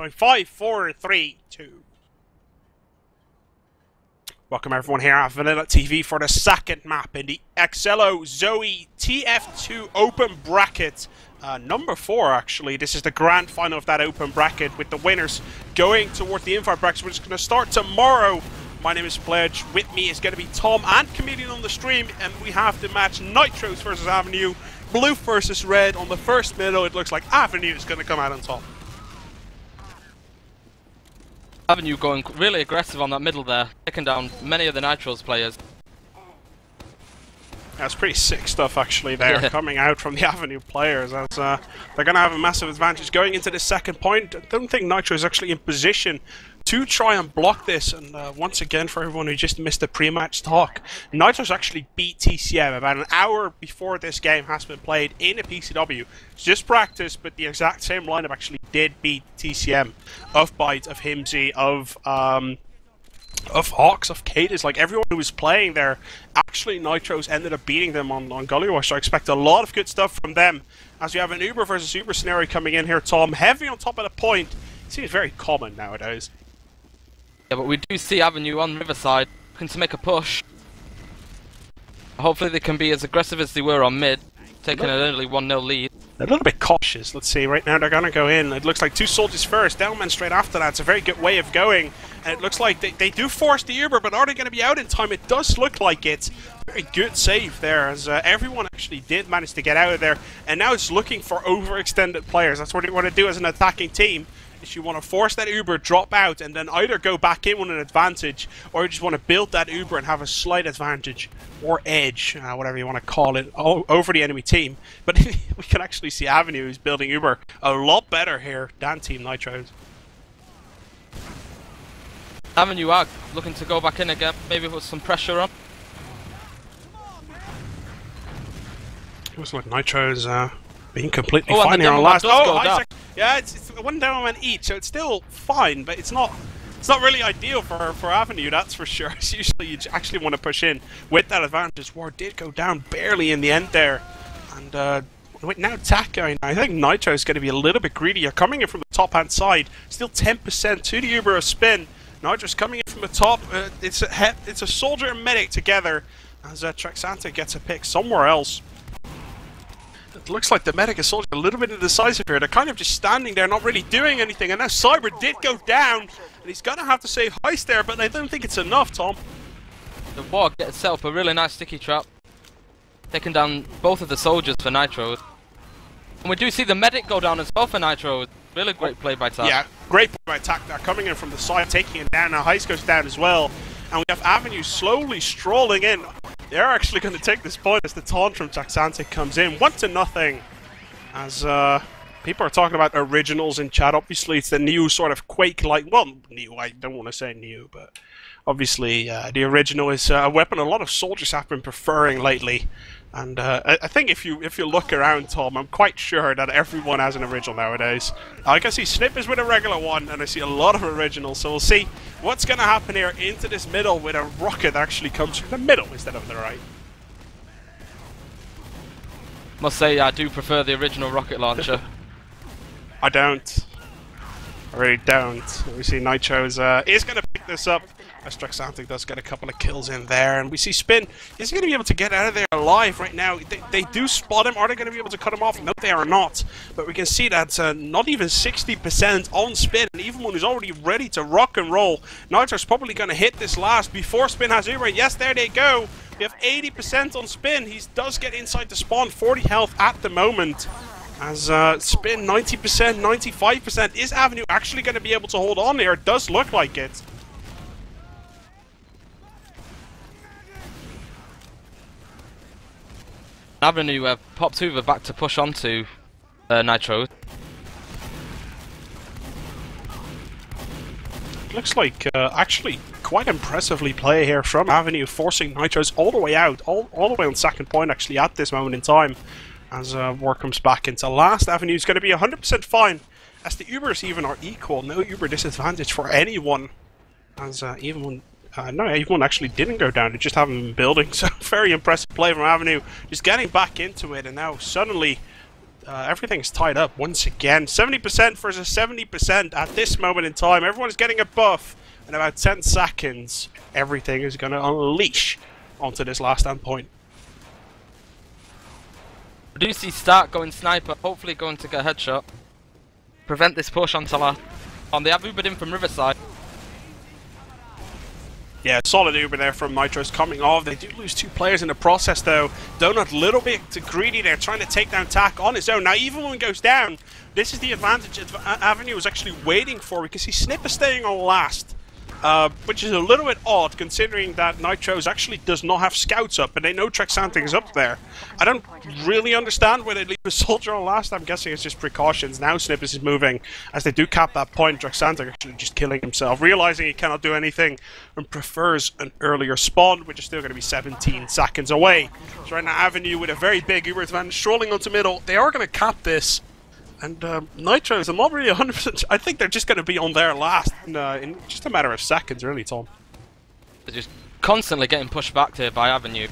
5, 4, 3, 2. Welcome everyone here at VanillaTV for the second map in the Excello ZOWIE TF2 open bracket. Number 4 actually. This is the grand final of that open bracket with the winners going toward the invite bracket, which is going to start tomorrow. My name is Pledge. With me is going to be Tom and Comedian on the stream, and we have the match Nitrose versus aVenue, blue versus red. On the first middle, it looks like aVenue is going to come out on top. aVenue going really aggressive on that middle there, taking down many of the Nitrose players. That's pretty sick stuff actually there, coming out from the aVenue players, as they're going to have a massive advantage going into the second point. I don't think Nitro is actually in position to try and block this, and once again, for everyone who just missed the pre-match talk, Nitro's actually beat TCM about an hour before this game has been played in a PCW. It's just practice, but the exact same lineup actually did beat TCM of Byte, of Himsy, of Hawks, of Cadis, like everyone who was playing there. Actually, Nitro's ended up beating them on Gullywash, so I expect a lot of good stuff from them. As we have an Uber versus Uber scenario coming in here, Tom, heavy on top of the point. It seems very common nowadays. Yeah, but we do see aVenue on Riverside looking to make a push. Hopefully they can be as aggressive as they were on mid, taking an early 1-0 lead. They're a little bit cautious. Let's see, right now they're going to go in. It looks like 2 soldiers first, downman straight after that. It's a very good way of going. And it looks like they do force the Uber, but are they going to be out in time? It does look like it. Very good save there, as everyone actually did manage to get out of there. And now it's looking for overextended players. That's what you want to do as an attacking team. Is you want to force that Uber, drop out, and then either go back in with an advantage, or you just want to build that Uber and have a slight advantage, or edge, whatever you want to call it, over the enemy team. But we can actually see aVenue is building Uber a lot better here than Team Nitrose. aVenue are looking to go back in again, maybe with some pressure on. It was like Nitro's being completely fine here on last. Yeah, it's one down man each, so it's still fine, but it's not really ideal for aVenue, that's for sure. It's usually you actually want to push in with that advantage. War did go down barely in the end there, and wait, now Tack going. I think Nitro is going to be a little bit greedier, coming in from the top hand side. Still 10% to the Uber of spin. Nitro's coming in from the top. It's a soldier and medic together, as Traxantic gets a pick somewhere else. It looks like the medic and soldier a little bit indecisive here. They're kind of just standing there, not really doing anything. And now Cyber did go down, and he's going to have to save Heist there, but I don't think it's enough, Tom. The War gets set up a really nice sticky trap, taking down both of the soldiers for Nitro. And we do see the medic go down as well for Nitro. Really great play by Tack. Yeah, great play by Tack. They're coming in from the side, taking it down. Now Heist goes down as well. And we have aVenue slowly strolling in. They're actually going to take this point as the taunt from Traxantic comes in. 1-0. As people are talking about originals in chat. Obviously, it's the new sort of Quake-like. Well, new, I don't want to say new, but obviously the original is a weapon a lot of soldiers have been preferring lately. And I think if you look around, Tom, I'm quite sure that everyone has an original nowadays. I can see Snyyppis with a regular one, and I see a lot of originals. So we'll see what's going to happen here into this middle with a rocket that actually comes from the middle instead of the right. Must say, I do prefer the original rocket launcher. I don't. I really don't. We see Nitro's is going to pick this up. As Traxantic does get a couple of kills in there, and we see Spin is going to be able to get out of there alive right now. They do spot him. Are they going to be able to cut him off? No, they are not. But we can see that not even 60% on Spin, and Evilmoon is already ready to rock and roll. Nitro's probably going to hit this last before Spin has Uber. Yes, there they go. We have 80% on Spin. He does get inside the spawn, 40 health at the moment. As Spin 90%, 95%. Is aVenue actually going to be able to hold on here? It does look like it. aVenue popped over back to push onto Nitro. Looks like actually quite impressively play here from aVenue, forcing Nitro's all the way out, all the way on second point actually at this moment in time. As War comes back into last, aVenue is going to be 100% fine, as the Ubers even are equal. No Uber disadvantage for anyone, as even no, Evilmoon actually didn't go down, they just haven't been building, so very impressive play from aVenue, just getting back into it, and now suddenly everything's tied up once again. 70% versus 70% at this moment in time. Everyone's getting a buff. In about 10 seconds, everything is going to unleash onto this last stand point. I do see Stark going sniper, hopefully going to get a headshot. Prevent this push onto last. They have Ubered in from Riverside. Yeah, solid Uber there from Nitrose coming off. They do lose 2 players in the process though. Donut a little bit too greedy there, trying to take down Tack on his own. Now even when it goes down, this is the advantage aVenue is actually waiting for. We can see Snyyppis staying on last. Which is a little bit odd considering that Nitrose actually does not have scouts up and they know Traxantic is up there. I don't really understand why they leave a soldier on last. I'm guessing it's just precautions. Now Snyyppis is moving. As they do cap that point, Traxantic actually just killing himself, realizing he cannot do anything and prefers an earlier spawn, which is still going to be 17 seconds away. So right now aVenue with a very big Uber advantage strolling onto middle. They are going to cap this. And Nitrose, I'm not really 100%. I think they're just going to be on there last in just a matter of seconds, really, Tom. They're just constantly getting pushed back here by aVenue.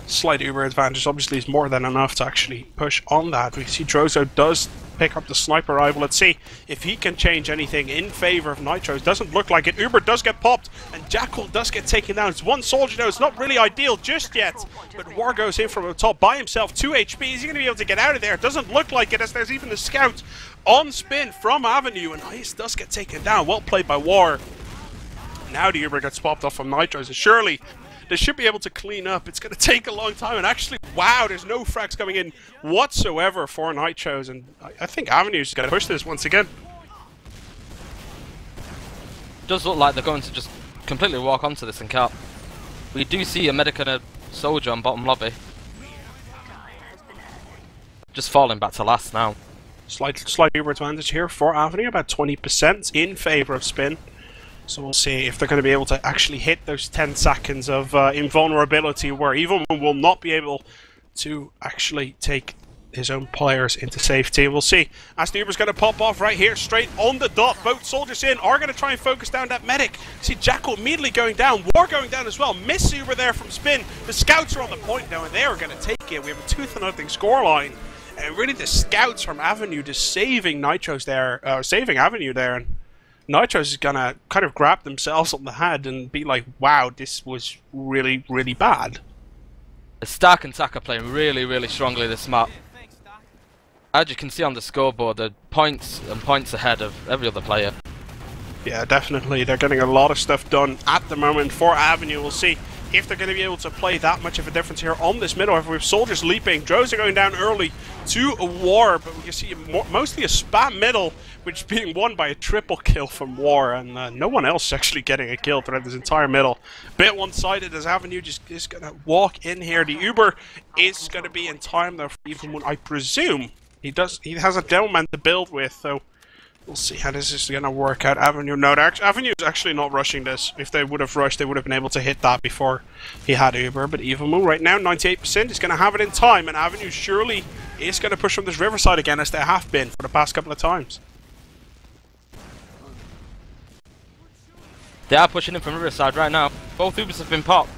Slight Uber advantage obviously is more than enough to actually push on that. We see Droso does pick up the sniper rifle. Let's see if he can change anything in favor of Nitrose. Doesn't look like it. Uber does get popped and Jakle does get taken down. It's one soldier though. It's not really ideal just yet. But War goes in from the top by himself. 2 HP. Is he going to be able to get out of there? Doesn't look like it as there's even the scout on spin from aVenue. And Ice does get taken down. Well played by War. Now the Uber gets popped off from Nitrose. And surely they should be able to clean up. It's going to take a long time, and actually, wow, there's no frags coming in whatsoever for Nitrose, and I think aVenue is going to push this once again. Does look like they're going to just completely walk onto this and cap. We do see a medic and a soldier on bottom lobby. Just falling back to last now. Slight Uber advantage here for aVenue, about 20% in favor of spin. So we'll see if they're going to be able to actually hit those 10 seconds of invulnerability where Evilmoon will not be able to actually take his own players into safety. We'll see as the Uber's going to pop off right here, straight on the dot. Both soldiers in are going to try and focus down that medic. See Jakle immediately going down, War going down as well. Miss Uber there from spin. The scouts are on the point now and they are going to take it. We have a 2-0 scoreline. And really the scouts from aVenue just saving Nitrose there, saving aVenue there. And Nitrose is going to kind of grab themselves on the head and be like, wow, this was really, really bad. Stark and Tack are playing really, really strongly this map. As you can see on the scoreboard, they're points and points ahead of every other player. Yeah, definitely. They're getting a lot of stuff done at the moment for aVenue. We'll see if they're going to be able to play that much of a difference here on this middle. However, with soldiers leaping, droso going down early to a War, but we can see mostly a spam middle, which is being won by a triple kill from War, and no one else actually getting a kill throughout this entire middle. Bit one-sided as aVenue just is going to walk in here. The Uber is going to be in time though for Evilmoon, I presume. He has a demo man to build with, so we'll see how this is going to work out. aVenue, no, aVenue is actually not rushing this. If they would have rushed, they would have been able to hit that before he had Uber. But Evilmoon right now, 98%, is going to have it in time, and aVenue surely is going to push from this Riverside again, as they have been for the past couple of times. They are pushing in from Riverside right now. Both Ubers have been popped.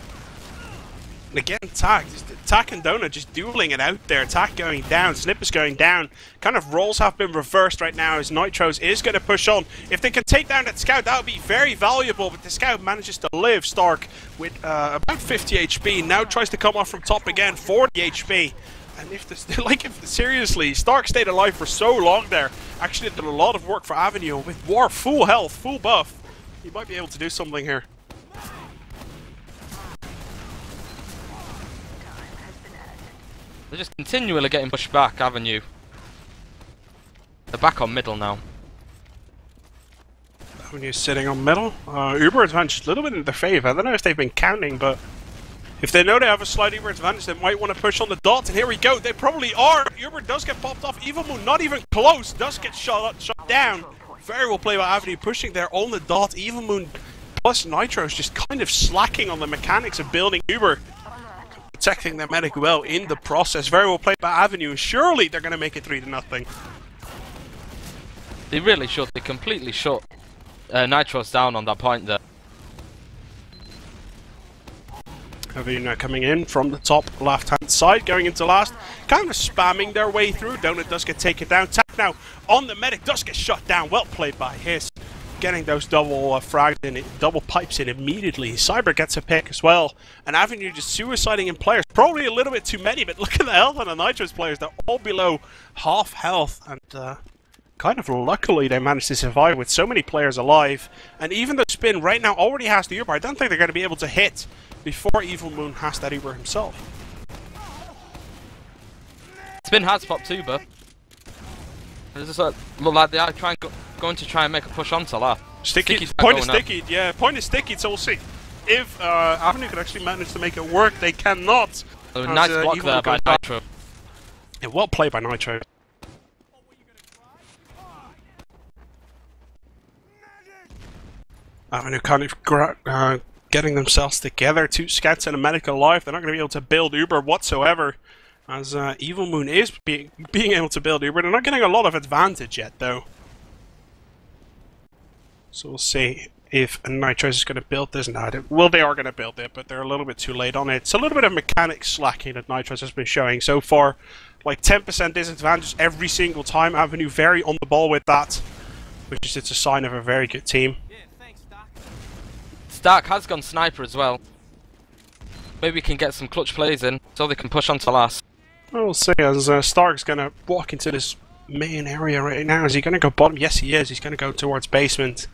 And again, Tack and Donut just dueling it out there. Tack going down, Snyyppis going down. Kind of roles have been reversed right now as Nitrose is going to push on. If they can take down that scout, that would be very valuable. But the scout manages to live. Stark with about 50 HP. Now tries to come off from top again, 40 HP. And if seriously, Stark stayed alive for so long there. Actually did a lot of work for aVenue. With War full health, full buff, he might be able to do something here. They're just continually getting pushed back, aVenue. They're back on middle now. aVenue sitting on middle. Uber advantage a little bit in their favour. I don't know if they've been counting, but if they know they have a slight Uber advantage, they might want to push on the dot. And here we go. They probably are. Uber does get popped off. Evilmoon not even close. Does get shot down. Very well played by aVenue, pushing there on the dot. Evilmoon plus Nitrose just kind of slacking on the mechanics of building Uber. Protecting their medic well in the process. Very well played by aVenue. Surely they're going to make it 3-0. They really should. They completely shut Nitrose down on that point there. aVenue coming in from the top left-hand side, going into last, kind of spamming their way through. Donut does get taken down. Tack now on the medic, does get shot down. Well played by his. Getting those double frags in, double pipes in immediately. Cyber gets a pick as well. And aVenue just suiciding in players. Probably a little bit too many, but look at the health on the Nitrose players. They're all below half health. And kind of luckily they managed to survive with so many players alive. And even though Spin right now already has the Uber, I don't think they're going to be able to hit before Evilmoon has that Uber himself. Spin has popped Uber. This is look like they are going to try and make a push onto that. Sticky. Point is sticky. Yeah, point is sticky. So we'll see if aVenue could actually manage to make it work. They cannot. Oh, nice block there by Nitro. Yeah, well played by Nitro. aVenue kind of getting themselves together. 2 scouts and a medic alive. They're not going to be able to build Uber whatsoever. As Evilmoon is being able to build Uber. They're not getting a lot of advantage yet, though. So we'll see if Nitrose is going to build this. No, they are going to build it, but they're a little bit too late on it. It's a little bit of mechanics slacking that Nitrose has been showing so far. Like 10% disadvantage every single time. aVenue very on the ball with that, which is it's a sign of a very good team. Yeah, thanks, Stark has gone sniper as well. Maybe we can get some clutch plays in so they can push on to last. We'll see as Stark's going to walk into this main area right now. Is he going to go bottom? Yes, he is. He's going to go towards basement.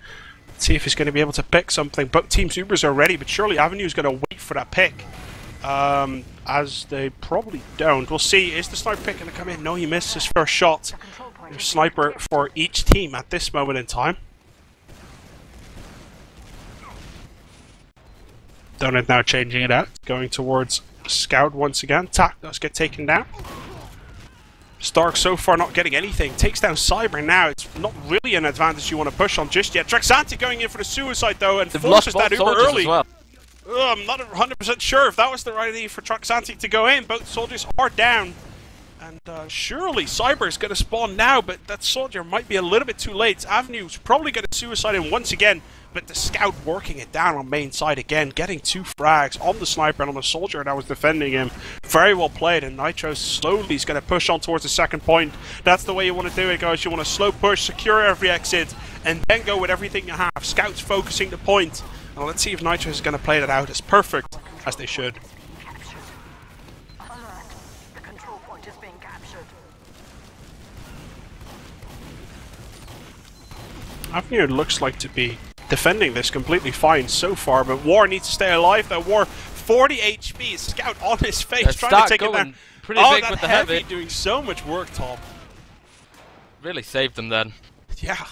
Let's see if he's going to be able to pick something. Both teams' Ubers are ready, but surely aVenue is going to wait for that pick. As they probably don't. We'll see. Is the sniper pick going to come in? No, he missed his first shot. There's sniper for each team at this moment in time. Donut now changing it out. Going towards Scout once again. Tack does get taken down. Stark so far not getting anything. Takes down Cyber now. It's not really an advantage you want to push on just yet. Traxantic going in for the suicide though and forces that Uber early. Well. I'm not 100% sure if that was the right idea for Traxantic to go in. Both soldiers are down. And surely Cyber is going to spawn now, but that soldier might be a little bit too late. aVenue's probably going to suicide him once again. But the scout working it down on main side again, getting 2 frags on the sniper and on the soldier that was defending him. Very well played, and Nitro slowly is going to push on towards the second point. That's the way you want to do it, guys. You want to slow push, secure every exit, and then go with everything you have. Scouts focusing the point. And let's see if Nitro is going to play that out as perfect as they should. aVenue looks like to be defending this completely fine so far, but War needs to stay alive. That War, 40 HP, Scout on his face, trying to take it down. Pretty big with the heavy. Doing so much work, Tom. Really saved them then. Yeah.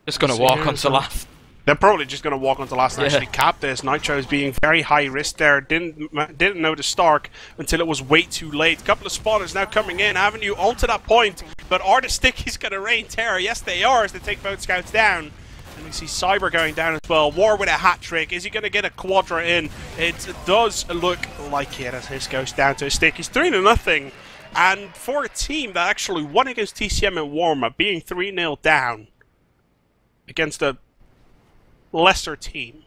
Just gonna walk onto last. They're probably just going to walk onto last and actually cap this. Nitro's being very high risk there. Didn't notice Stark until it was way too late. Couple of spotters now coming in. aVenue onto that point. But are the Stickies going to rain terror? Yes, they are as they take both scouts down. And we see Cyber going down as well. War with a hat trick. Is he going to get a quadra in? It does look like it as his goes down to his Stickies. 3-0. And for a team that actually won against TCM in warm-up, being 3-0 down against a lesser team.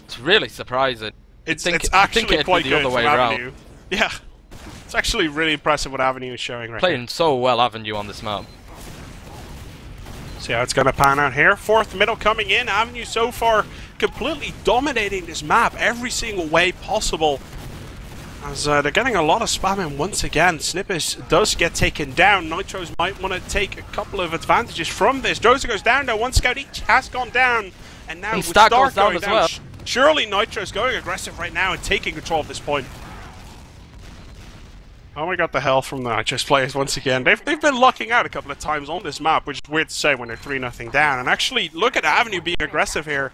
It's really surprising. It's actually quite good the other way around. Yeah, it's actually really impressive what aVenue is showing right now. Playing so well aVenue on this map. See how it's going to pan out here. 4th middle coming in. aVenue so far completely dominating this map every single way possible. As they're getting a lot of spamming once again. Snyyppis does get taken down. Nitros might want to take a couple of advantages from this. Droso goes down now. 1 scout each has gone down. And now with Stark going down as well. Surely Nitro's going aggressive right now and taking control of this point. Oh, we got the health from the Nitrose players once again. They've been lucking out a couple of times on this map, which is weird to say when they're 3-0 down. And actually, look at aVenue being aggressive here.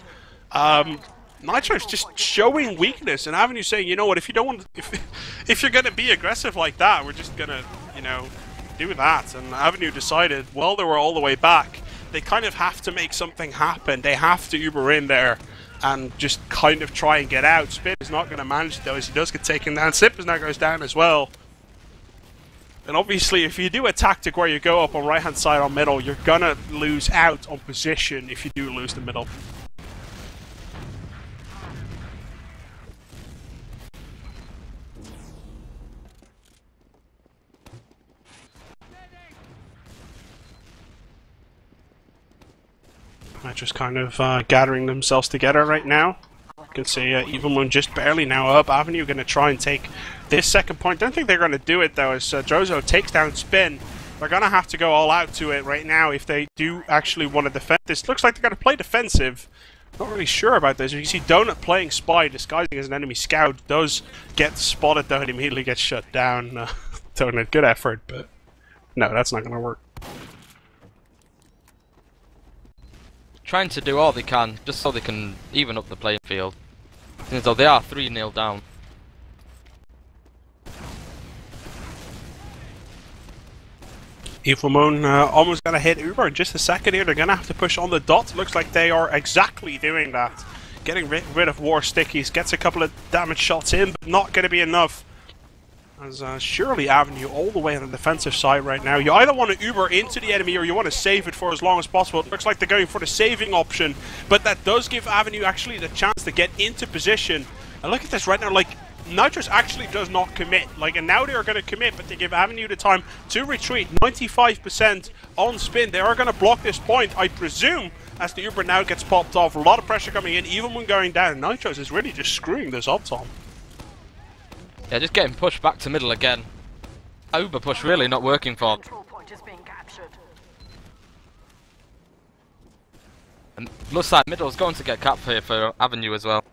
Nitro's just showing weakness, and aVenue saying, you know what, if you don't want, if you're gonna be aggressive like that, we're just gonna, you know, do that. And aVenue decided, well, they were all the way back. They kind of have to make something happen. They have to Uber in there and just kind of try and get out. Spit is not going to manage though, as he does get taken down. Snyyppis now goes down as well. And obviously, if you do a tactic where you go up on right-hand side on middle, you're going to lose out on position if you do lose the middle. They're just kind of gathering themselves together right now. You can see Evilmoon just barely now up. aVenue going to try and take this second point. Don't think they're going to do it though, as Droso takes down Spin. They're going to have to go all out to it right now if they do actually want to defend this. Looks like they're going to play defensive. Not really sure about this. You see Donut playing Spy, disguising as an enemy scout. Does get spotted though and immediately gets shut down. Donut, good effort, but no, that's not going to work. Trying to do all they can, just so they can even up the playing field. So they are 3-0 down. Evilmoon almost going to hit Uber in just a second here. They're going to have to push on the dot. Looks like they are exactly doing that. Getting rid of War Stickies. Gets a couple of damage shots in, but not going to be enough. As surely aVenue all the way on the defensive side right now. You either want to Uber into the enemy or you want to save it for as long as possible. It looks like they're going for the saving option, but that does give aVenue actually the chance to get into position. And look at this right now, like, Nitrose actually does not commit, like, and now they are going to commit, but they give aVenue the time to retreat. 95% on Spin. They are going to block this point, I presume, as the Uber now gets popped off. A lot of pressure coming in, Evilmoon going down. Nitrose is really just screwing this up, Tom. Yeah, just getting pushed back to middle again. Uber push really not working for them. And looks like middle's going to get capped here for aVenue as well.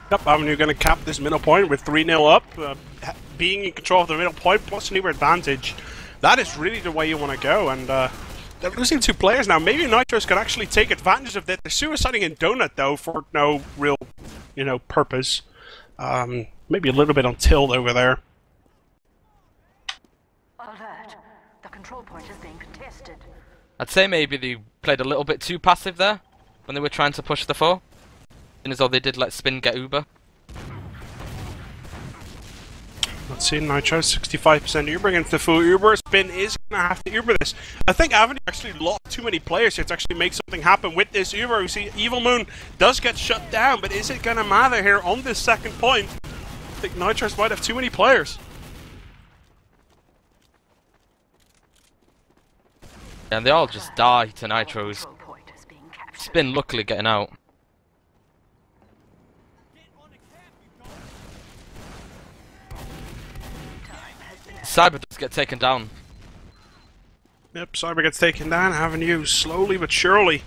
Yep, aVenue going to cap this middle point with 3-0 up. Being in control of the middle point plus an Uber advantage. That is really the way you want to go, and they're losing 2 players now. Maybe Nitrose could actually take advantage of that. They're suiciding in Donut though for no real, purpose. Maybe a little bit on tilt over there. Alert. The control point is being contested. I'd say maybe they played a little bit too passive there when they were trying to push the 4. As though they did let Spin get Uber. Let's see, Nitrose, 65% Uber against the full Uber. Spin is going to have to Uber this. I think aVenue actually lost too many players here to actually make something happen with this Uber. We see Evilmoon does get shut down, but is it going to matter here on this second point? I think Nitrose might have too many players. And they all just die to Nitrose. Spin luckily getting out. Cyber does get taken down. Yep, Cyber gets taken down. aVenue slowly but surely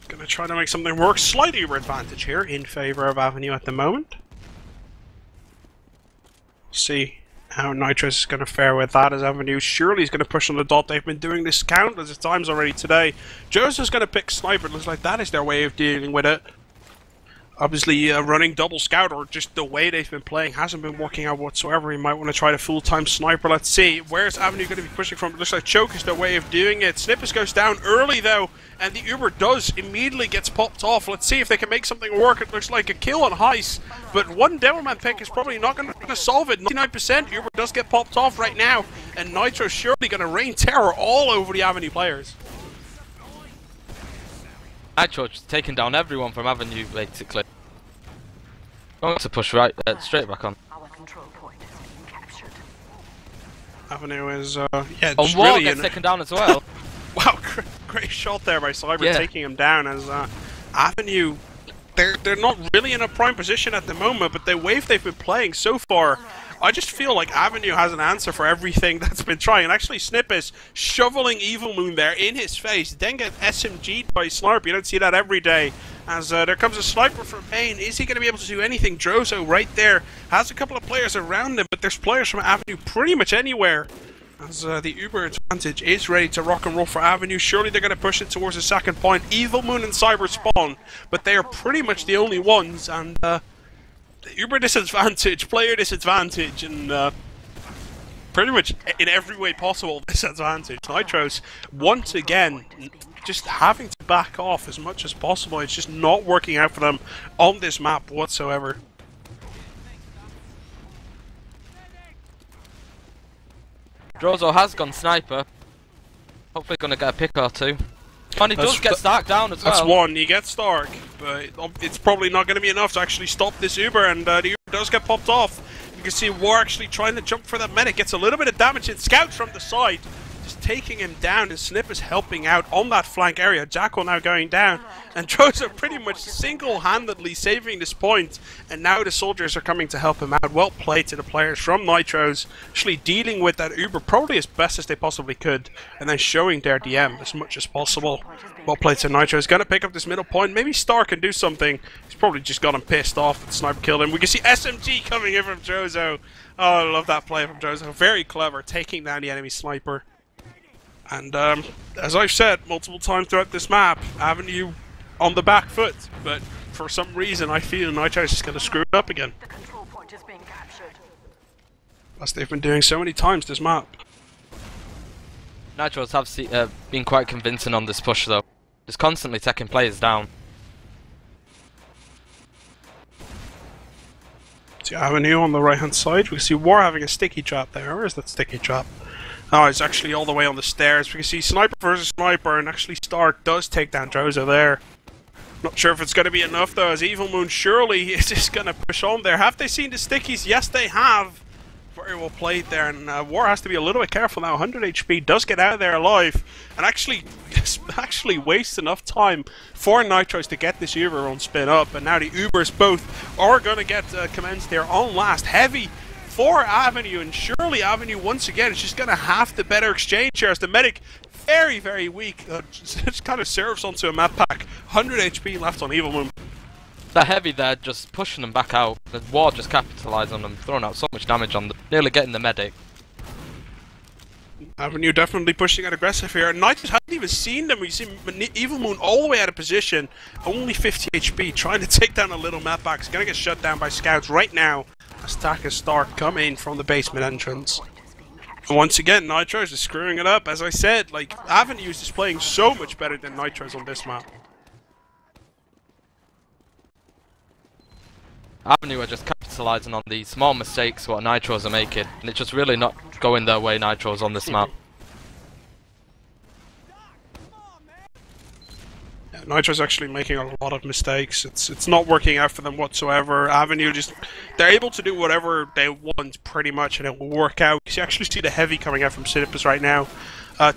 going to try to make something work. Slight Uber advantage here in favor of aVenue at the moment. See how Nitrose is going to fare with that, as aVenue surely is going to push on the dot. They've been doing this countless times already today. Joseph's going to pick Sniper. It looks like that is their way of dealing with it. Obviously, running double scout, or just the way they've been playing, hasn't been working out whatsoever. You might want to try the full-time sniper. Let's see. Where's aVenue going to be pushing from? It looks like Choke is their way of doing it. Snyyppis goes down early, though, and the Uber does immediately gets popped off. Let's see if they can make something work. It looks like a kill on Heist, but one Devilman pick is probably not going to solve it. 99% Uber does get popped off right now, and Nitro's surely going to rain terror all over the aVenue players. Nitro just taking down everyone from aVenue, basically. Going to push right, straight back on. Our control point is being captured. aVenue is, yeah, On just War really gets taken down as well. Wow, great shot there by Cyber, taking him down, as aVenue, they're not really in a prime position at the moment, but the wave they've been playing so far, I just feel like aVenue has an answer for everything that's been trying. And actually, Snyyppis shoveling Evilmoon there in his face, then get SMG'd by Snarp. You don't see that every day. As there comes a sniper from main. Is he going to be able to do anything? Droso right there has a couple of players around him, but there's players from aVenue pretty much anywhere. As the Uber advantage is ready to rock and roll for aVenue. Surely they're going to push it towards the second point. Evilmoon and Cyber spawn, but they are pretty much the only ones. And the Uber disadvantage, player disadvantage, and pretty much in every way possible disadvantage. Nitrose, once again, just having to back off as much as possible. It's just not working out for them on this map whatsoever. Droso has gone sniper. Hopefully going to get a pick or two. And he does get Stark down as well. That's one, he gets Stark, but it's probably not going to be enough to actually stop this Uber, and the Uber does get popped off. You can see War actually trying to jump for that medic, gets a little bit of damage, and Scouts from the side just taking him down, and Snyyppis helping out on that flank area. Jakle now going down, and droso pretty much single-handedly saving this point, and now the soldiers are coming to help him out. Well played to the players from Nitrose, actually dealing with that Uber probably as best as they possibly could, and then showing their DM as much as possible. Well played to Nitrose, going to pick up this middle point. Maybe Star can do something. He's probably just got him pissed off that the sniper killed him. We can see SMG coming in from droso. Oh, I love that play from droso. Very clever, taking down the enemy sniper. And as I've said multiple times throughout this map, aVenue on the back foot, but for some reason I feel Nitrose is going to screw it up again. The control point is being captured. As they've been doing so many times this map. Nitrose have been quite convincing on this push though. Just constantly taking players down. See aVenue on the right hand side. We can see War having a sticky trap there. Where is that sticky trap? Oh, it's actually all the way on the stairs. We can see sniper versus sniper, and actually Star does take down droso there. Not sure if it's going to be enough though, as Evilmoon surely is just going to push on there. Have they seen the stickies? Yes, they have. Very well played there, and War has to be a little bit careful now. 100 HP does get out of there alive, and actually wastes enough time for Nitrose to get this Uber on spin up, and now the Ubers both are going to get commenced there on last. Heavy for aVenue, and surely aVenue once again is just going to have the better exchange here as the medic very, very weak. Just kind of serves onto a map pack. 100 HP left on Evilmoon. That heavy there, just pushing them back out. The War just capitalised on them, throwing out so much damage on them, nearly getting the medic. aVenue definitely pushing out aggressive here. Nitrose hasn't even seen them. We see Evilmoon all the way out of position, only 50 HP, trying to take down a little map pack. He's going to get shut down by scouts right now as Tack and Stark come in from the basement entrance. And once again, Nitrose is screwing it up. As I said, like, aVenue is just playing so much better than Nitrose on this map. aVenue are just capitalising on the small mistakes what Nitros are making, and it's just really not going their way, Nitros, on this map. Yeah, Nitro's actually making a lot of mistakes. It's not working out for them whatsoever. aVenue just, they're able to do whatever they want pretty much, and it will work out. You actually see the heavy coming out from Snyyppis right now.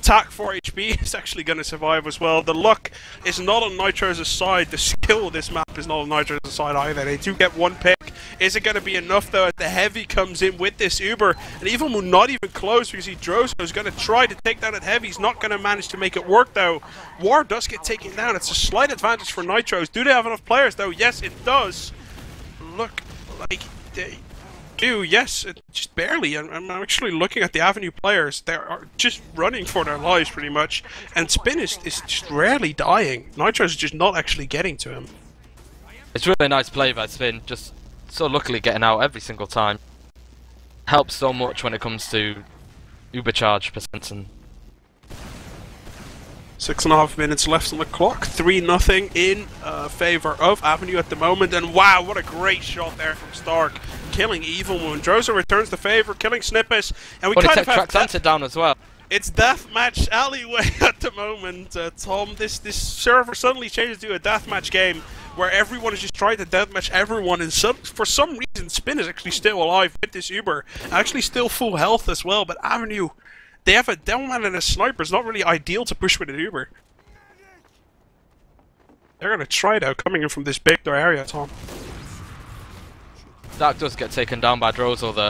Tack 4 HP is actually going to survive as well. The luck is not on Nitro's side. The skill of this map is not on Nitro's side either. They do get one pick. Is it going to be enough though as the heavy comes in with this Uber? And Evilmoon not even close because droso is going to try to take down that heavy. He's not going to manage to make it work though. War does get taken down. It's a slight advantage for Nitrose. Do they have enough players though? Yes, it does. Look like they do, yes, just barely. I'm actually looking at the aVenue players. They are just running for their lives pretty much, and Spin is just rarely dying. Nitrose is just not actually getting to him. It's really nice play by Spin, just so luckily getting out every single time. Helps so much when it comes to Ubercharge percents. And 6.5 minutes left on the clock. 3-0 in favour of aVenue at the moment, and wow, what a great shot there from Stark, killing Evilmoon. Droso returns the favour, killing Snyyppis, and we kind of have Traxantic down as well. It's deathmatch alleyway at the moment, Tom. This server suddenly changes to a deathmatch game where everyone is just trying to deathmatch everyone, and for some reason Spin is actually still alive with this Uber, actually still full health as well, but aVenue, they have a Devilman and a sniper. It's not really ideal to push with an Uber. They're going to try it out coming in from this big door area, Tom. Tack does get taken down by droso there.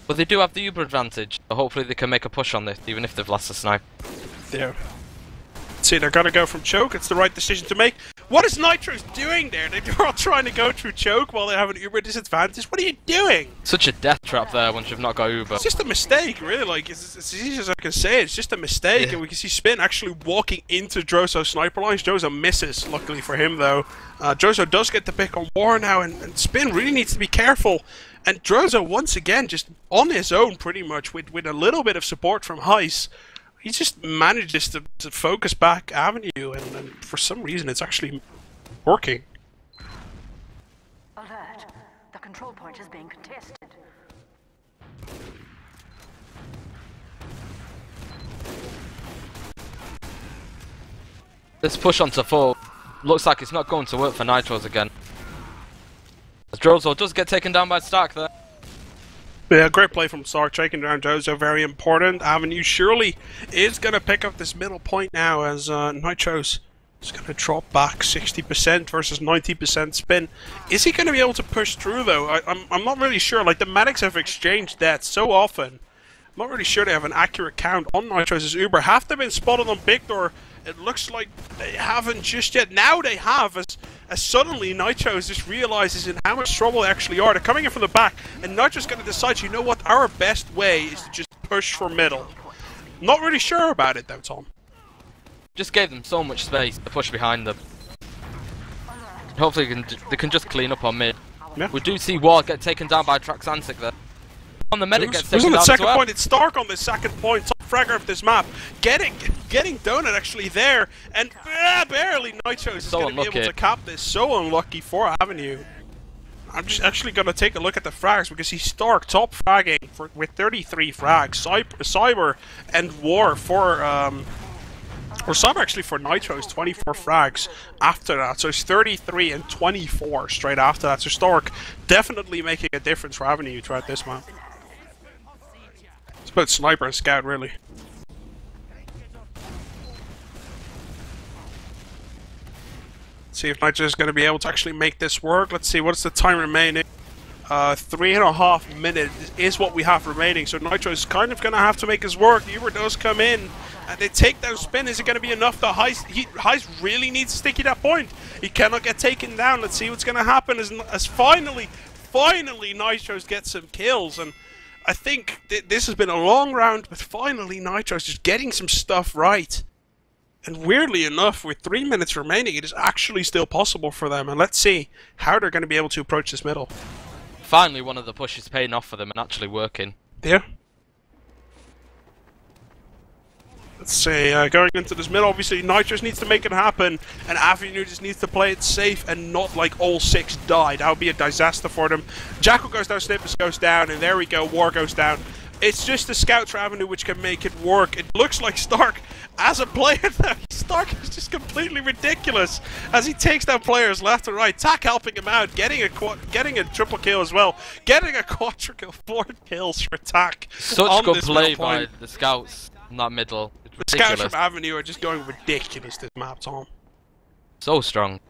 But they do have the Uber advantage, so hopefully they can make a push on this, even if they've lost a snipe. Yeah. See, they're going to go from choke. It's the right decision to make. What is Nitrose doing there? They're all trying to go through choke while they have an Uber disadvantage. What are you doing? Such a death trap there once you've not got Uber. It's just a mistake, really. Like, it's as easy as I can say. It's just a mistake, yeah. And we can see Spin actually walking into droso sniper lines. droso misses, luckily for him, though. droso does get the pick on War now, and Spin really needs to be careful. And droso, once again, just on his own, pretty much, with a little bit of support from Heis. He just manages to focus back aVenue, and for some reason it's actually working. Alert. The control point is being contested. This push onto full looks like it's not going to work for Nitros again. As droso does get taken down by Stark there. Yeah, great play from Stark, taking down droso, very important. aVenue surely is going to pick up this middle point now as Nitrose is going to drop back 60% versus 90% spin. Is he going to be able to push through though? I'm not really sure. Like, the medics have exchanged deaths so often. I'm not really sure they have an accurate count on Nitrose's Uber. Have they been spotted on Big Door? It looks like they haven't just yet. Now they have, as suddenly Nitrose just realizes in how much trouble they actually are. They're coming in from the back, and Nitro's going to decide, you know what, our best way is to just push for middle. Not really sure about it though, Tom. Just gave them so much space to push behind them. Hopefully they can just clean up on mid. Yeah. We do see Ward get taken down by Traxantic there. On the medic gets taken on the down second as well. point. It's Stark on the second point. Top fragger of this map. Getting Donut actually there. And barely Nitrose is going to be able to cap this. So unlucky for aVenue. I'm just actually going to take a look at the frags because he's Stark top fragging with 33 frags. Cyber and War for... or Cyber actually for Nitrose, 24 frags after that. So it's 33 and 24 straight after that. So Stark definitely making a difference for aVenue throughout this map. It's about Sniper and Scout, really. Let's see if Nitrose is going to be able to actually make this work. Let's see, what's the time remaining? 3.5 minutes is what we have remaining. So Nitro is kind of going to have to make his work. Uber does come in, and they take down spin. Is it going to be enough? Heist really needs to sticky that point. He cannot get taken down. Let's see what's going to happen as finally Nitrose gets some kills. And I think this has been a long round, but finally Nitro's just getting some stuff right. And weirdly enough, with 3 minutes remaining, it is actually still possible for them. And let's see how they're going to be able to approach this middle. Finally, one of the pushes paying off for them and actually working. Yeah. Let's see, going into this middle, obviously Nitrose needs to make it happen, and aVenue just needs to play it safe and not like all 6 die. That would be a disaster for them. Jakle goes down, Snyyppis goes down, and there we go, War goes down. It's just the scouts for aVenue which can make it work. It looks like Stark, as a player now, Stark is just completely ridiculous as he takes down players left and right. Tack helping him out, getting a triple kill as well, getting a quadra kill, 4 kills for Tack. Such good play by the scouts in that middle. The scouts from aVenue are just going ridiculous this map, Tom. So strong.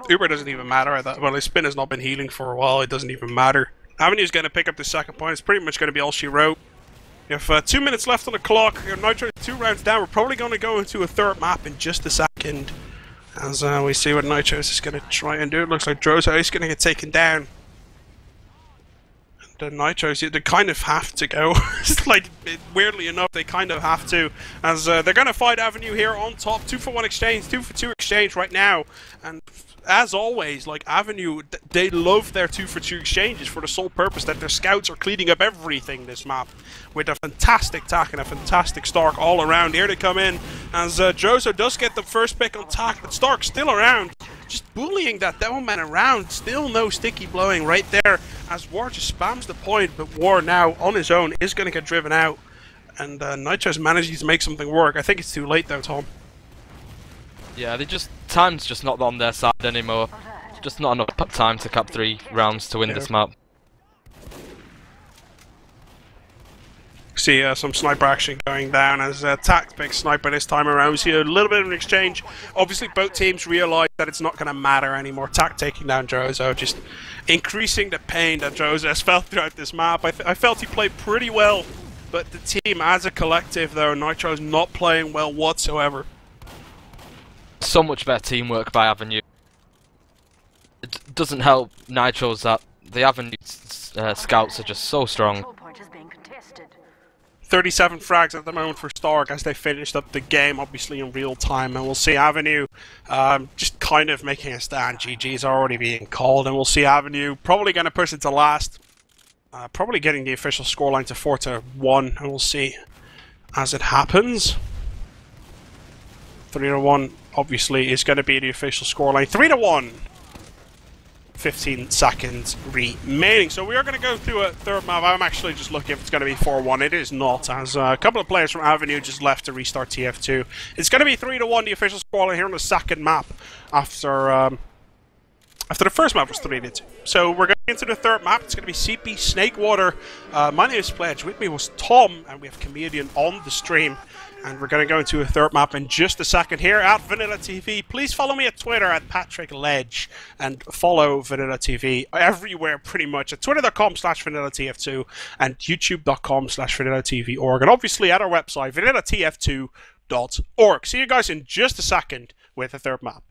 Uber doesn't even matter at that. Well, his spin has not been healing for a while. It doesn't even matter. aVenue's going to pick up the second point. It's pretty much going to be all she wrote. You have 2 minutes left on the clock. Nitro 2 rounds down. We're probably going to go into a third map in just a second. As we see what Nitrose is going to try and do. It looks like droso is going to get taken down. The Nitrose, they kind of have to go. It's like, weirdly enough, they kind of have to. As they're going to fight aVenue here on top. 2-for-1 exchange, 2-for-2 exchange right now. And as always, like aVenue, they love their 2-for-2 exchanges for the sole purpose that their scouts are cleaning up everything this map. With a fantastic Tack and a fantastic Stark all around. Here they come in. As droso does get the first pick on Tack, but Stark's still around. Just bullying that Devilman around. Still no sticky blowing right there. As War just spams the point, but War now on his own is going to get driven out. And Nitro's managing to make something work. I think it's too late though, Tom. Yeah, time's just not on their side anymore. Just not enough time to cap 3 rounds to win this map. See some sniper action going down as Tack picks sniper this time around. We see a little bit of an exchange. Obviously both teams realise that it's not going to matter anymore. Tack taking down droso, just increasing the pain that droso has felt throughout this map. I felt he played pretty well, but the team as a collective though, Nitro's not playing well whatsoever. So much better teamwork by aVenue. It doesn't help Nitro's that the aVenue scouts are just so strong. 37 frags at the moment for Stark as they finished up the game, obviously in real time, and we'll see aVenue just kind of making a stand. GG's already being called, and we'll see aVenue probably going to push it to last, probably getting the official scoreline to 4-1, and we'll see as it happens. 3-1 obviously is going to be the official scoreline. 3-1. 15 seconds remaining. So we are going to go through a third map. I'm actually just looking if it's going to be 4-1. It is not, as a couple of players from aVenue just left to restart TF2. It's going to be 3-1, the official scoreline here on the second map after the first map was 3-2. So we're going Into the third map, it's going to be CP Snakewater. My name is Pledge. With me was Tom, and we have Comedian on the stream. And we're going to go into a third map in just a second here at VanillaTV. Please follow me at Twitter at PatrickLedge and follow VanillaTV everywhere pretty much at twitter.com/VanillaTF2 and youtube.com/VanillaTV.org. And obviously at our website, VanillaTF2.org. See you guys in just a second with the third map.